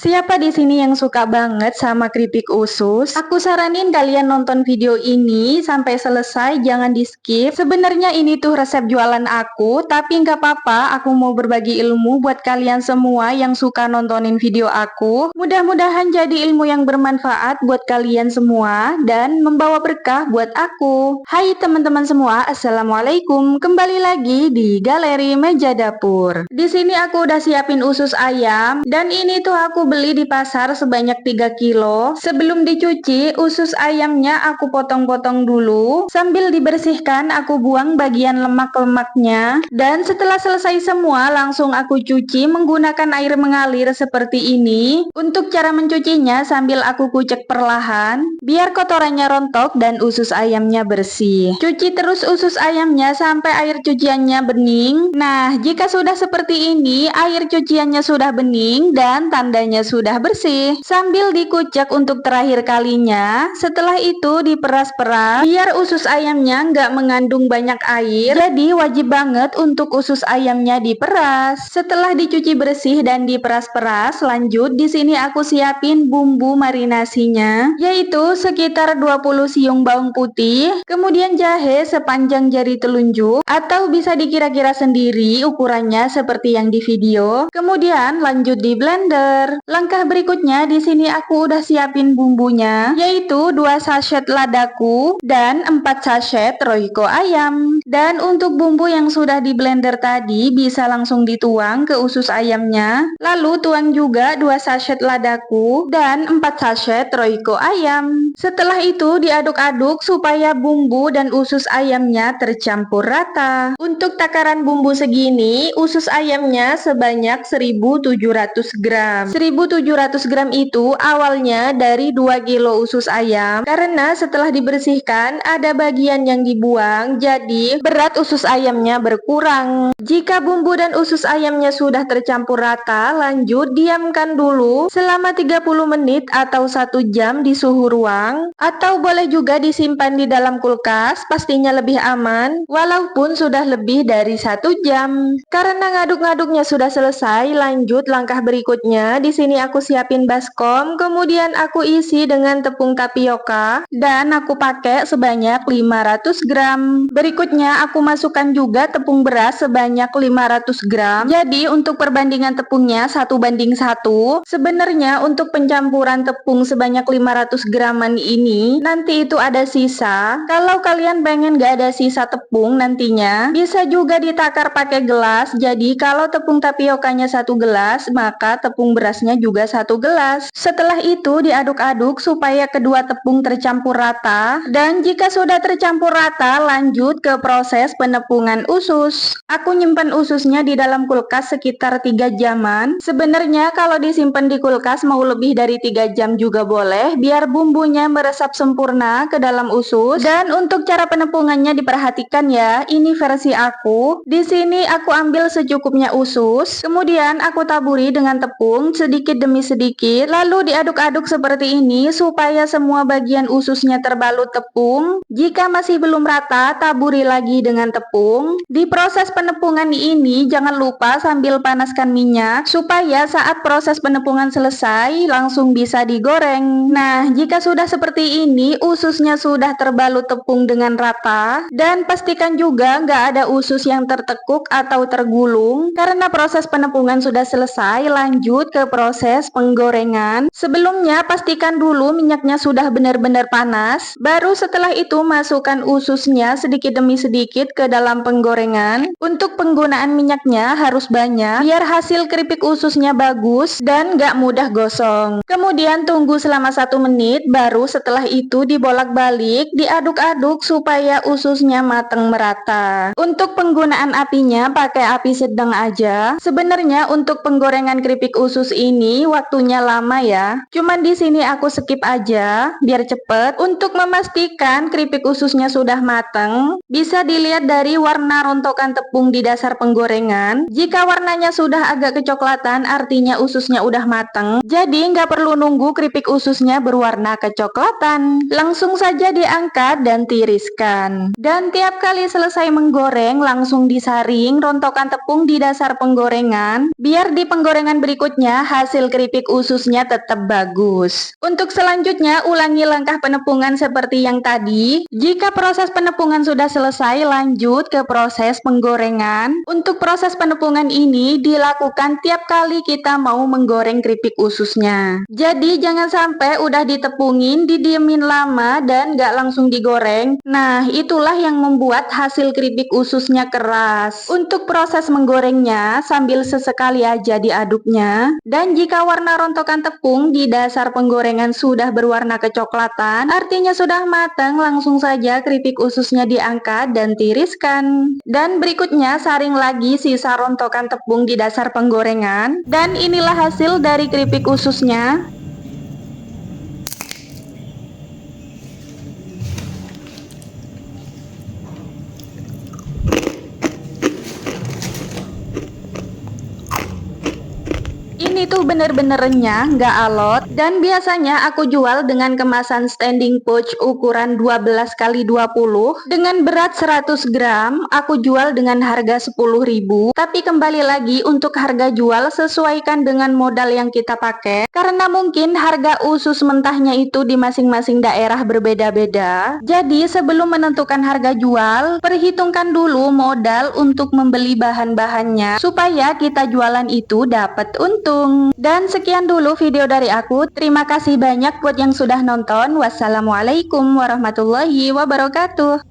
Siapa di sini yang suka banget sama keripik usus? Aku saranin kalian nonton video ini sampai selesai, jangan di skip. Sebenarnya ini tuh resep jualan aku, tapi nggak apa-apa, aku mau berbagi ilmu buat kalian semua yang suka nontonin video aku. Mudah-mudahan jadi ilmu yang bermanfaat buat kalian semua dan membawa berkah buat aku. Hai teman-teman semua, assalamualaikum. Kembali lagi di Galeri Meja Dapur. Di sini aku udah siapin usus ayam dan ini tuh aku beli di pasar sebanyak 3 kilo. Sebelum dicuci, usus ayamnya aku potong-potong dulu. Sambil dibersihkan, aku buang bagian lemak-lemaknya. Dan setelah selesai semua, langsung aku cuci menggunakan air mengalir seperti ini. Untuk cara mencucinya, sambil aku kucek perlahan, biar kotorannya rontok dan usus ayamnya bersih. Cuci terus usus ayamnya sampai air cuciannya bening. Nah, jika sudah seperti ini, air cuciannya sudah bening dan tandanya sudah bersih. Sambil dikucek untuk terakhir kalinya, setelah itu diperas-peras biar usus ayamnya nggak mengandung banyak air. Jadi wajib banget untuk usus ayamnya diperas. Setelah dicuci bersih dan diperas-peras, lanjut di sini aku siapin bumbu marinasinya, yaitu sekitar 20 siung bawang putih, kemudian jahe sepanjang jari telunjuk atau bisa dikira-kira sendiri ukurannya seperti yang di video. Kemudian lanjut di blender. Langkah berikutnya di sini aku udah siapin bumbunya, yaitu 2 sachet ladaku dan 4 sachet royco ayam. Dan untuk bumbu yang sudah di blender tadi bisa langsung dituang ke usus ayamnya. Lalu tuang juga 2 sachet ladaku dan 4 sachet royco ayam. Setelah itu diaduk-aduk supaya bumbu dan usus ayamnya tercampur rata. Untuk takaran bumbu segini, usus ayamnya sebanyak 1700 gram. 1700 gram itu awalnya dari 2 kilo usus ayam, karena setelah dibersihkan ada bagian yang dibuang, jadi berat usus ayamnya berkurang. Jika bumbu dan usus ayamnya sudah tercampur rata, lanjut diamkan dulu selama 30 menit atau 1 jam di suhu ruang, atau boleh juga disimpan di dalam kulkas, pastinya lebih aman walaupun sudah lebih dari 1 jam. Karena ngaduk-ngaduknya sudah selesai, lanjut langkah berikutnya. Di sini aku siapin baskom, kemudian aku isi dengan tepung tapioka dan aku pakai sebanyak 500 gram. Berikutnya aku masukkan juga tepung beras sebanyak 500 gram. Jadi untuk perbandingan tepungnya 1:1. Sebenarnya untuk pencampuran tepung sebanyak 500 graman ini nanti itu ada sisa. Kalau kalian pengen gak ada sisa tepung nantinya, bisa juga ditakar pakai gelas. Jadi kalau tepung tapiokanya 1 gelas, maka tepung berasnya juga 1 gelas. Setelah itu diaduk-aduk supaya kedua tepung tercampur rata. Dan jika sudah tercampur rata, lanjut ke proses penepungan usus. Aku nyimpan ususnya di dalam kulkas sekitar 3 jaman. Sebenarnya kalau disimpan di kulkas mau lebih dari 3 jam juga boleh, biar bumbunya meresap sempurna ke dalam usus. Dan untuk cara penepungannya diperhatikan ya, ini versi aku. Di sini aku ambil secukupnya usus, kemudian aku taburi dengan tepung sedikit demi sedikit, lalu diaduk-aduk seperti ini supaya semua bagian ususnya terbalut tepung. Jika masih belum rata, taburi lagi dengan tepung. Di proses penepungan ini jangan lupa sambil panaskan minyak supaya saat proses penepungan selesai langsung bisa digoreng. Nah, jika sudah seperti ini, ususnya sudah terbalut tepung dengan rata, dan pastikan juga nggak ada usus yang tertekuk atau tergulung. Karena proses penepungan sudah selesai, lanjut ke proses penggorengan. Sebelumnya pastikan dulu minyaknya sudah benar-benar panas, baru setelah itu masukkan ususnya sedikit demi sedikit ke dalam penggorengan. Untuk penggunaan minyaknya harus banyak biar hasil keripik ususnya bagus dan nggak mudah gosong. Kemudian tunggu selama 1 menit, baru setelah itu dibolak-balik, diaduk-aduk supaya ususnya matang merata. Untuk penggunaan apinya pakai api sedang aja. Sebenarnya untuk penggorengan keripik usus ini waktunya lama ya. Cuman di sini aku skip aja biar cepet. Untuk memastikan keripik ususnya sudah matang, bisa dilihat dari warna rontokan tepung di dasar penggorengan. Jika warnanya sudah agak kecoklatan, artinya ususnya udah matang. Jadi nggak perlu nunggu keripik ususnya berwarna kecoklatan. Langsung saja diangkat dan tiriskan. Dan tiap kali selesai menggoreng, langsung disaring rontokan tepung di dasar penggorengan, biar di penggorengan berikutnya hasil hasil keripik ususnya tetap bagus. Untuk selanjutnya, ulangi langkah penepungan seperti yang tadi. Jika proses penepungan sudah selesai, lanjut ke proses penggorengan. Untuk proses penepungan ini dilakukan tiap kali kita mau menggoreng keripik ususnya. Jadi jangan sampai udah ditepungin, didiemin lama dan gak langsung digoreng. Nah, itulah yang membuat hasil keripik ususnya keras. Untuk proses menggorengnya, sambil sesekali aja diaduknya. Dan jika warna rontokan tepung di dasar penggorengan sudah berwarna kecoklatan, artinya sudah matang. Langsung saja keripik ususnya diangkat dan tiriskan. Dan berikutnya saring lagi sisa rontokan tepung di dasar penggorengan. Dan inilah hasil dari keripik ususnya. Ini tuh bener-bener renyah, nggak alot. Dan biasanya aku jual dengan kemasan standing pouch ukuran 12 x 20 dengan berat 100 gram. Aku jual dengan harga 10.000. Tapi kembali lagi, untuk harga jual sesuaikan dengan modal yang kita pakai. Karena mungkin harga usus mentahnya itu di masing-masing daerah berbeda-beda. Jadi sebelum menentukan harga jual, perhitungkan dulu modal untuk membeli bahan-bahannya supaya kita jualan itu dapat untung. Dan sekian dulu video dari aku. Terima kasih banyak buat yang sudah nonton. Wassalamualaikum warahmatullahi wabarakatuh.